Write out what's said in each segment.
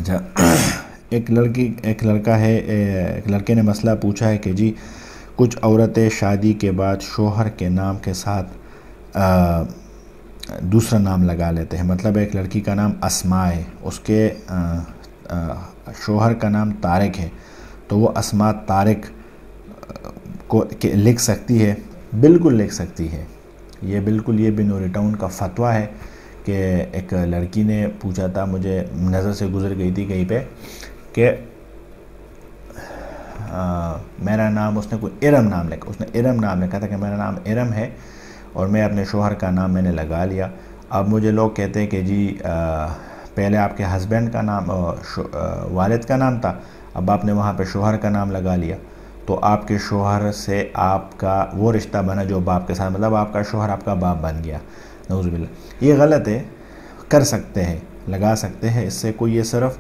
اچھا ایک لڑکے نے مسئلہ پوچھا ہے کہ جی کچھ عورتیں شادی کے بعد شوہر کے نام کے ساتھ دوسرا نام لگا لیتے ہیں. مطلب ایک لڑکی کا نام اسماء ہے, اس کے شوہر کا نام طارق ہے, تو وہ اسماء طارق کو لکھ سکتی ہے؟ بالکل لکھ سکتی ہے. یہ بالکل یہ بنوری ٹاؤن کا فتویٰ ہے کہ ایک لڑکی نے پوچھا تھا, مجھے نظر سے گزر گئی تھی کہیں پہ کہ میرا نام, اس نے کوئی ارم نام لکھا, اس نے ارم نام لکھا تھا کہ میرا نام ارم ہے اور میں اپنے شوہر کا نام میں نے لگا لیا. اب مجھے لوگ کہتے ہیں کہ جی پہلے آپ کے ہسبینڈ کا نام والد کا نام تھا, اب آپ نے وہاں پہ شوہر کا نام لگا لیا, تو آپ کے شوہر سے آپ کا وہ رشتہ بنا جو باپ کے ساتھ, مطلب آپ کا شوہر آپ کا باپ بن گیا. نعوذ باللہ, یہ غلط ہے. کر سکتے ہیں, لگا سکتے ہیں, اس سے کوئی, یہ صرف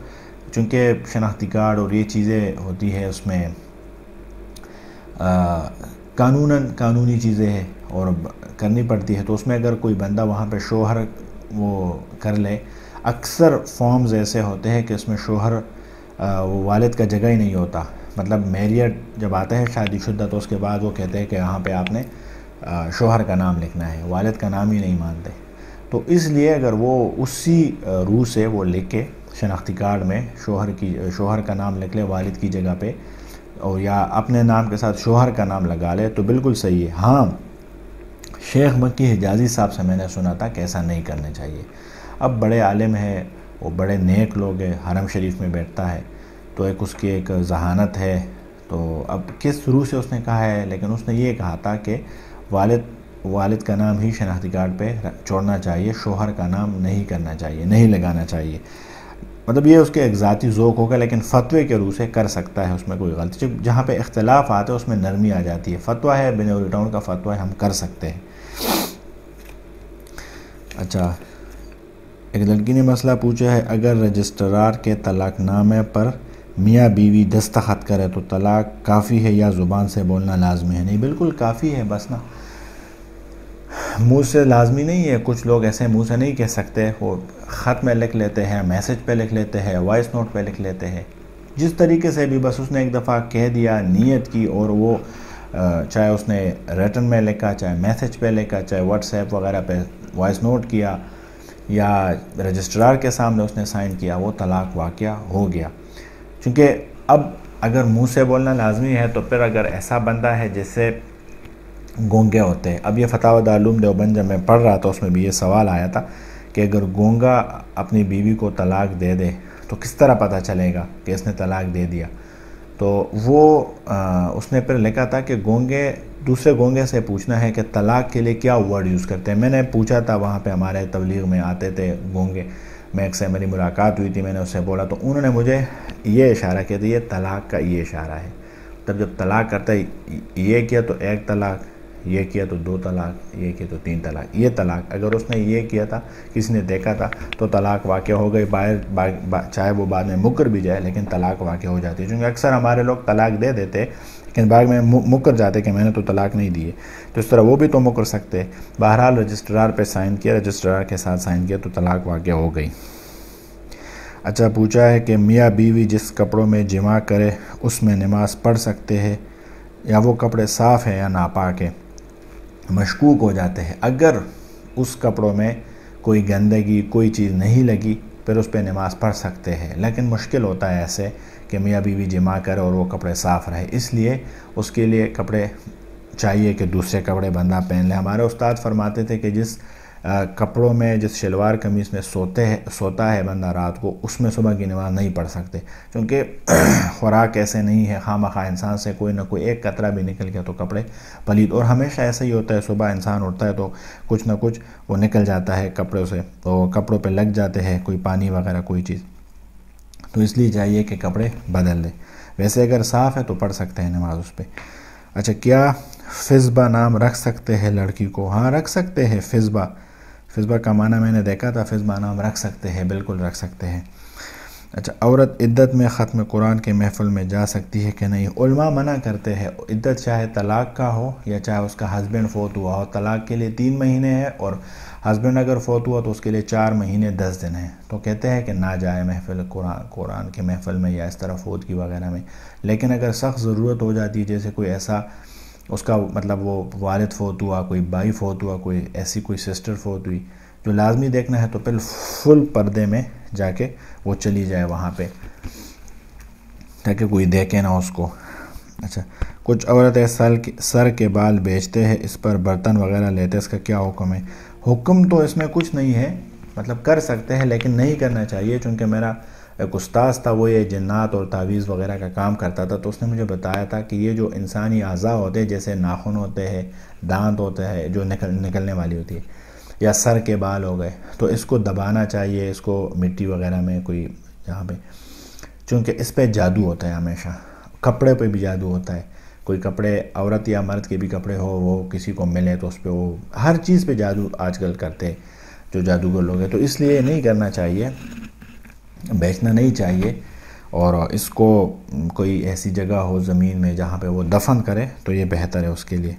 چونکہ شناختی کارڈ اور یہ چیزیں ہوتی ہے اس میں قانونی چیزیں ہیں اور کرنی پڑتی ہے, تو اس میں اگر کوئی بندہ وہاں پہ شوہر وہ کر لے, اکثر فارمز ایسے ہوتے ہیں کہ اس میں شوہر وہ والد کا جگہ ہی نہیں ہوتا. مطلب میریٹ جب آتا ہے شادی شدہ, تو اس کے بعد وہ کہتے ہیں کہ یہاں پہ آپ نے شوہر کا نام لکھنا ہے, والد کا نام ہی نہیں مانتے. تو اس لیے اگر وہ اسی روح سے وہ لکھ کے شناختی کارڈ میں شوہر کا نام لکھ لے والد کی جگہ پہ, اور یا اپنے نام کے ساتھ شوہر کا نام لگا لے, تو بالکل صحیح ہے. ہاں, شیخ مکی حجازی صاحب سے میں نے سنا تھا کہ ایسا نہیں کرنا چاہیے. اب بڑے عالم ہیں, وہ بڑے نیک لوگ ہیں, حرم شریف میں بیٹھتا ہے, تو ایک اس کی ایک ذہانت ہے. تو اب کس روح سے اس نے کہا ہے, لیکن اس نے یہ کہا تھا کہ والد کا نام ہی شناختی کارڈ پہ چھوڑنا چاہیے, شوہر کا نام نہیں کرنا چاہیے, نہیں لگانا چاہیے. مطلب یہ اس کے ایک ذاتی ذوق ہوگا, لیکن فتوے کے روح سے کر سکتا ہے, اس میں کوئی غلطی. جہاں پہ اختلاف آتے ہیں اس میں نرمی آ جاتی ہے. فتویٰ ہے, بنوری ٹاؤن کا فتویٰ ہے, ہم کر سکتے ہیں. اچھا, ایک لڑکی نے مسئلہ پوچھا ہے, اگر رجسٹرار کے طلاق نامے پر میاں بیوی دستخط کرے تو طلاق کافی ہے یا زبان سے بولنا لازمی ہے؟ نہیں, بالکل کافی ہے, بس نا منہ سے لازمی نہیں ہے. کچھ لوگ ایسے منہ سے نہیں کہہ سکتے, وہ خط میں لکھ لیتے ہیں, میسج پہ لکھ لیتے ہیں, وائس نوٹ پہ لکھ لیتے ہیں, جس طریقے سے بھی. بس اس نے ایک دفعہ کہہ دیا, نیت کی, اور وہ چاہے اس نے ریٹن میں لکھا, چاہے میسج پہ لکھا, چاہے واٹس ایپ وغیرہ پہ وائس نوٹ کیا, یا رجسٹرار کے سامنے اس نے سائن کیا, وہ طلاق واقعہ ہو گیا. چونکہ اب اگر منہ سے بولنا لازمی ہے, تو پھر اگر ایسا بندہ ہے جس سے گونگے ہوتے ہیں. اب یہ فتاوی دارالعلوم دیوبند جب میں پڑھ رہا تھا, اس میں بھی یہ سوال آیا تھا کہ اگر گونگا اپنی بیوی کو طلاق دے دے تو کس طرح پتہ چلے گا کہ اس نے طلاق دے دیا؟ تو وہ اس نے پھر لکھا تھا کہ گونگے دوسرے گونگے سے پوچھنا ہے کہ طلاق کے لیے کیا ورڈ یوز کرتے ہیں. میں نے پوچھا تھا, وہاں پہ ہمارے تبلیغ میں آتے تھے گونگے, میں ایک سے میری ملاقات ہوئی تھی, میں نے اس سے بولا, تو انہوں نے مجھے یہ اشارہ کیا تھا, یہ طلاق کا یہ اشارہ ہے. تب جب طلاق کرتا ہے, یہ کیا تو ایک طلاق, یہ کیا تو دو طلاق, یہ کیا تو تین طلاق, یہ طلاق. اگر اس نے یہ کیا تھا, کسی نے دیکھا تھا, تو طلاق واقع ہو گئی. چاہے وہ بعد میں مکر بھی جائے, لیکن طلاق واقع ہو جاتی ہے. چونکہ اکثر ہمارے لوگ طلاق دے دیتے, لیکن بعد میں مکر جاتے کہ میں نے تو طلاق نہیں دی ہے, تو اس طرح وہ بھی تو مکر سکتے. بہرحال رجسٹرار پہ سائن کیا, رجسٹرار کے ساتھ سائن کیا, تو طلاق واقع ہو گئی. اچھا, پوچھا ہے کہ میاں بیوی جس کپڑوں میں جماع کرے اس میں نماز پڑھ سکتے ہیں, یا وہ کپڑے صاف ہیں یا ناپاک ہیں؟ مشکوک ہو جاتے ہیں. اگر اس کپڑوں میں کوئی گندگی, کوئی چیز نہیں لگی, پھر اس پہ نماز پڑھ سکتے ہیں. لیکن مشکل ہوتا ہے ایسے کہ میاں بیوی جماع کرے اور وہ کپڑے صاف رہے, اس لیے اس کے لیے کپڑے چاہیے کہ دوسرے کپڑے بندہ پہن لے. ہمارے استاد فرماتے تھے کہ جس کپڑوں میں, جس شلوار قمیص میں سوتا ہے بندہ رات کو, اس میں صبح کی نماز نہیں پڑھ سکتے. کیونکہ خوراک ایسے نہیں ہے, خواہ مخواہ انسان سے کوئی نہ کوئی ایک قطرہ بھی نکل گیا تو کپڑے پلید. اور ہمیشہ ایسا ہی ہوتا ہے, صبح انسان اٹھتا ہے تو کچھ نہ کچھ وہ نکل جاتا ہے کپڑوں سے, تو کپڑوں پہ لگ جاتے ہیں, کوئی پانی وغیرہ کوئی چیز, تو اس لیے چاہیے کہ کپڑے بدل دیں. ویسے اگر صاف ہے تو پڑھ سکتے ہیں نماز اس پہ. اچھا, کیا فضبہ نام رکھ سکتے ہیں لڑکی کو؟ ہاں, رکھ سکتے ہیں. فضبہ کا معنی میں نے دیکھا تھا, فضبہ نام رکھ سکتے ہیں, بالکل رکھ سکتے ہیں. اچھا، عورت عدت میں ختم قرآن کے محفل میں جا سکتی ہے کہ نہیں؟ علماء منع کرتے ہیں، عدت چاہے طلاق کا ہو یا چاہے اس کا ہسبینڈ فوت ہوا ہو۔ طلاق کے لیے 3 مہینے ہے، اور ہسبینڈ اگر فوت ہوا تو اس کے لیے 4 مہینے 10 دن ہیں۔ تو کہتے ہیں کہ نہ جائے محفل قرآن کے محفل میں یا اس طرح فوتگی وغیرہ میں۔ لیکن اگر سخت ضرورت ہو جاتی ہے، جیسے کوئی ایسا اس کا مطلب وہ والد فوت ہوا، کوئی بھائی فوت ہوا، کوئی ایسی کوئی سسٹر فوت ہوئی جو لازمی دیکھنا ہے، تو پھر فل پردے میں جا کے وہ چلی جائے وہاں پہ، تاکہ کوئی دیکھے نہ اس کو۔ اچھا، کچھ عورتیں سر کے بال بیچتے ہیں، اس پر برتن وغیرہ لیتے، اس کا کیا حکم ہے؟ حکم تو اس میں کچھ نہیں ہے، مطلب کر سکتے ہیں لیکن نہیں کرنا چاہیے، چونکہ میرا ایک استاذ تھا، وہ یہ جنات اور تعویذ وغیرہ کا کام کرتا تھا، تو اس نے مجھے بتایا تھا کہ یہ جو انسانی اعضاء ہوتے ہیں، جیسے ناخن ہوتے ہیں، دانت ہوتے ہیں جو نکلنے والی ہوتی ہے، یا سر کے بال ہو گئے، تو اس کو دبانا چاہیے، اس کو مٹی وغیرہ میں کوئی جہاں پہ، چونکہ اس پہ جادو ہوتا ہے ہمیشہ۔ کپڑے پہ بھی جادو ہوتا ہے، کوئی کپڑے عورت یا مرد کے بھی کپڑے ہو، وہ کسی کو ملے تو اس پہ وہ ہر چیز پہ جادو آج کل کرتے جو جادوگر لوگ ہیں، تو اس لیے نہیں کرنا چاہیے، بیچنا نہیں چاہیے، اور اس کو کوئی ایسی جگہ ہو زمین میں جہاں پہ وہ دفن کرے تو یہ بہتر ہے اس کے لیے۔